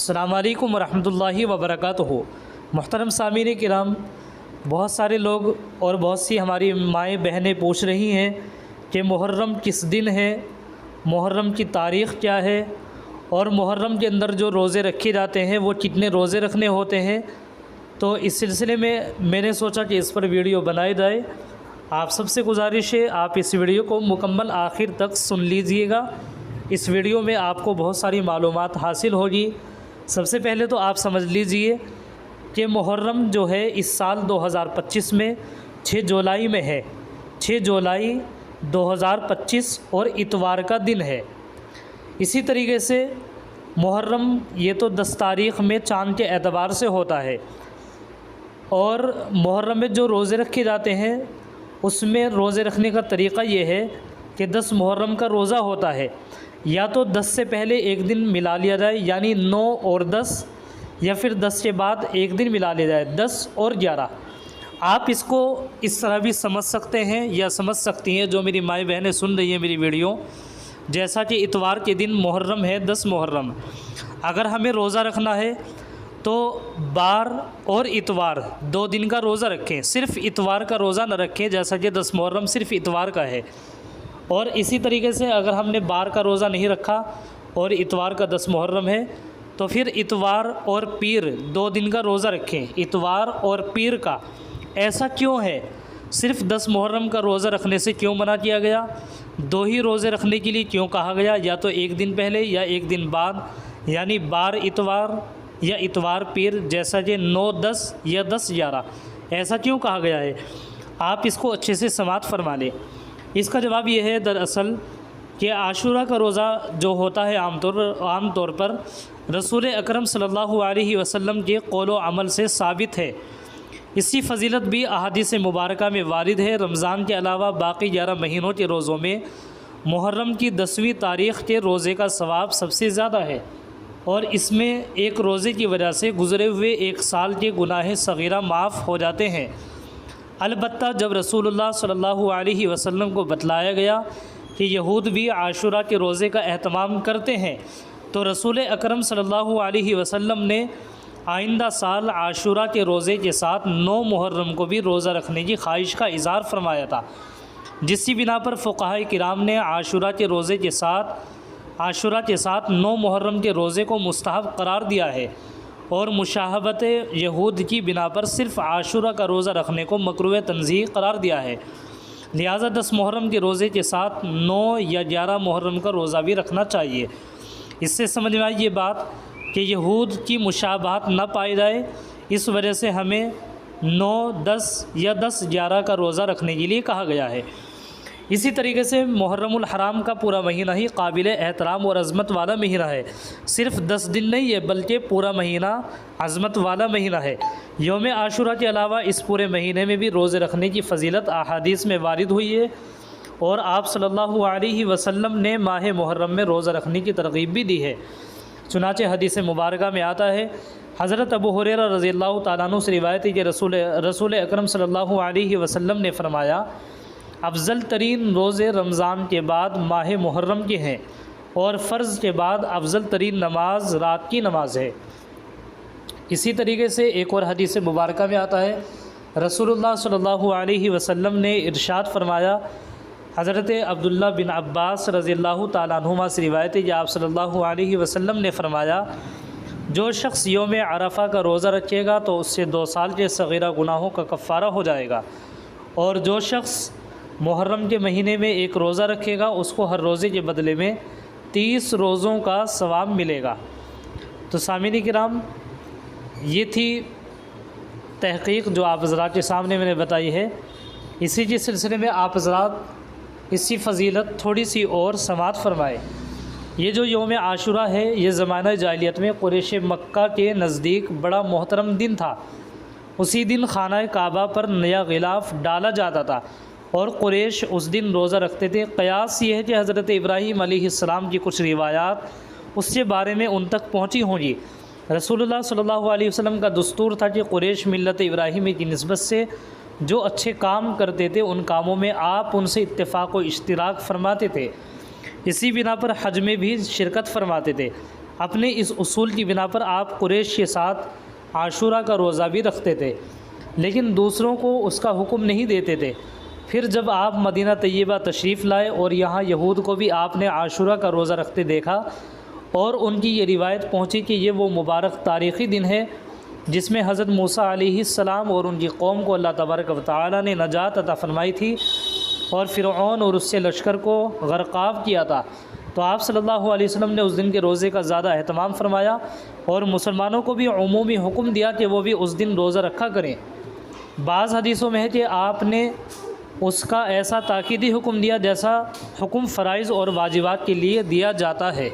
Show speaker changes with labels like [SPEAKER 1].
[SPEAKER 1] السلام علیکم ورحمۃ اللہ وبرکاتہ۔ محترم سامعین کرام، بہت سارے لوگ اور بہت سی ہماری مائیں بہنیں پوچھ رہی ہیں کہ محرم کس دن ہے، محرم کی تاریخ کیا ہے، اور محرم کے اندر جو روزے رکھے جاتے ہیں وہ کتنے روزے رکھنے ہوتے ہیں۔ تو اس سلسلے میں نے سوچا کہ اس پر ویڈیو بنائی جائے۔ آپ سب سے گزارش ہے آپ اس ویڈیو کو مکمل آخر تک سن لیجئے گا۔ اس ویڈیو میں آپ کو بہت ساری معلومات حاصل ہوگی۔ سب سے پہلے تو آپ سمجھ لیجئے کہ محرم جو ہے اس سال 2025 میں 6 جولائی میں ہے۔ 6 جولائی 2025 اور اتوار کا دن ہے۔ اسی طریقے سے محرم یہ تو 10 تاریخ میں چاند کے اعتبار سے ہوتا ہے، اور محرم میں جو روزے رکھے جاتے ہیں اس میں روزے رکھنے کا طریقہ یہ ہے کہ 10 محرم کا روزہ ہوتا ہے، یا تو 10 سے پہلے ایک دن ملا لیا جائے یعنی 9 اور 10، یا پھر 10 کے بعد ایک دن ملا لیا جائے 10 اور 11۔ آپ اس کو اس طرح بھی سمجھ سکتے ہیں یا سمجھ سکتی ہیں جو میری مائیں بہنیں سن رہی ہیں میری ویڈیو، جیسا کہ اتوار کے دن محرم ہے 10 محرم، اگر ہمیں روزہ رکھنا ہے تو بار اور اتوار 2 دن کا روزہ رکھیں، صرف اتوار کا روزہ نہ رکھیں جیسا کہ 10 محرم صرف اتوار کا ہے۔ اور اسی طریقے سے اگر ہم نے بار کا روزہ نہیں رکھا اور اتوار کا 10 محرم ہے تو پھر اتوار اور پیر 2 دن کا روزہ رکھیں، اتوار اور پیر کا۔ ایسا کیوں ہے؟ صرف 10 محرم کا روزہ رکھنے سے کیوں منع کیا گیا؟ 2 ہی روزے رکھنے کے لیے کیوں کہا گیا؟ یا تو ایک دن پہلے یا ایک دن بعد، یعنی بار اتوار یا اتوار پیر، جیسا کہ 9 10 یا 10 11۔ ایسا کیوں کہا گیا ہے؟ آپ اس کو اچھے سے سماعت فرما لیں۔ اس کا جواب یہ ہے دراصل کہ عاشورہ کا روزہ جو ہوتا ہے عام طور پر رسول اکرم صلی اللہ علیہ وسلم کے قول و عمل سے ثابت ہے۔ اس کی فضیلت بھی احادیث مبارکہ میں وارد ہے۔ رمضان کے علاوہ باقی 11 مہینوں کے روزوں میں محرم کی 10ویں تاریخ کے روزے کا ثواب سب سے زیادہ ہے، اور اس میں ایک روزے کی وجہ سے گزرے ہوئے ایک سال کے گناہ صغیرہ معاف ہو جاتے ہیں۔ البتہ جب رسول اللہ صلی اللہ علیہ وسلم کو بتلایا گیا کہ یہود بھی عاشورہ کے روزے کا اہتمام کرتے ہیں، تو رسول اکرم صلی اللہ علیہ وسلم نے آئندہ سال عاشورہ کے روزے کے ساتھ 9 محرم کو بھی روزہ رکھنے کی خواہش کا اظہار فرمایا تھا، جس کی بنا پر فقہاء کرام نے عاشورہ کے ساتھ 9 محرم کے روزے کو مستحب قرار دیا ہے، اور مشابہت یہود کی بنا پر صرف عاشورہ کا روزہ رکھنے کو مکروہ تنزیہ قرار دیا ہے۔ لہٰذا 10 محرم کے روزے کے ساتھ 9 یا 11 محرم کا روزہ بھی رکھنا چاہیے۔ اس سے سمجھ میں آئی یہ بات کہ یہود کی مشابہت نہ پائی جائے، اس وجہ سے ہمیں 9 10 یا 10 11 کا روزہ رکھنے کے لیے کہا گیا ہے۔ اسی طریقے سے محرم الحرام کا پورا مہینہ ہی قابل احترام اور عظمت والا مہینہ ہے۔ صرف 10 دن نہیں ہے بلکہ پورا مہینہ عظمت والا مہینہ ہے۔ یوم عاشورہ کے علاوہ اس پورے مہینے میں بھی روزے رکھنے کی فضیلت احادیث میں وارد ہوئی ہے، اور آپ صلی اللہ علیہ وسلم نے ماہ محرم میں روزہ رکھنے کی ترغیب بھی دی ہے۔ چنانچہ حدیث مبارکہ میں آتا ہے، حضرت ابو ہریرہ رضی اللہ تعالیٰ عنہ سے روایت ہے کہ رسول اکرم صلی اللہ علیہ وسلم نے فرمایا، افضل ترین روزے رمضان کے بعد ماہ محرم کے ہیں، اور فرض کے بعد افضل ترین نماز رات کی نماز ہے۔ اسی طریقے سے ایک اور حدیث مبارکہ میں آتا ہے، رسول اللہ صلی اللہ علیہ وسلم نے ارشاد فرمایا، حضرت عبداللہ بن عباس رضی اللہ تعالیٰ عنہما سے روایت ہے کہ آپ صلی اللہ علیہ وسلم نے فرمایا، جو شخص یوم عرفہ کا روزہ رکھے گا تو اس سے 2 سال کے صغیرہ گناہوں کا کفارہ ہو جائے گا، اور جو شخص محرم کے مہینے میں ایک روزہ رکھے گا اس کو ہر روزے کے بدلے میں 30 روزوں کا ثواب ملے گا۔ تو سامعین کرام، یہ تھی تحقیق جو آپ حضرات کے سامنے میں نے بتائی ہے۔ اسی کے سلسلے میں آپ حضرات اس کی فضیلت تھوڑی سی اور سماعت فرمائے۔ یہ جو یوم عاشورہ ہے یہ زمانہ جاہلیت میں قریش مکہ کے نزدیک بڑا محترم دن تھا۔ اسی دن خانہ کعبہ پر نیا غلاف ڈالا جاتا تھا، اور قریش اس دن روزہ رکھتے تھے۔ قیاس یہ ہے کہ حضرت ابراہیم علیہ السلام کی کچھ روایات اس کے بارے میں ان تک پہنچی ہوں گی۔ رسول اللہ صلی اللہ علیہ وسلم کا دستور تھا کہ قریش ملت ابراہیمی کی نسبت سے جو اچھے کام کرتے تھے ان کاموں میں آپ ان سے اتفاق و اشتراک فرماتے تھے۔ اسی بنا پر حج میں بھی شرکت فرماتے تھے۔ اپنے اس اصول کی بنا پر آپ قریش کے ساتھ عاشورہ کا روزہ بھی رکھتے تھے، لیکن دوسروں کو اس کا حکم نہیں دیتے تھے۔ پھر جب آپ مدینہ طیبہ تشریف لائے اور یہاں یہود کو بھی آپ نے عاشورہ کا روزہ رکھتے دیکھا، اور ان کی یہ روایت پہنچی کہ یہ وہ مبارک تاریخی دن ہے جس میں حضرت موسیٰ علیہ السلام اور ان کی قوم کو اللہ تبارک و تعالی نے نجات عطا فرمائی تھی اور فرعون اور اس سے لشکر کو غرقاب کیا تھا، تو آپ صلی اللہ علیہ وسلم نے اس دن کے روزے کا زیادہ اہتمام فرمایا اور مسلمانوں کو بھی عمومی حکم دیا کہ وہ بھی اس دن روزہ رکھا کریں۔ بعض حدیثوں میں ہے کہ آپ نے اس کا ایسا تاکیدی حکم دیا جیسا حکم فرائض اور واجبات کے لیے دیا جاتا ہے۔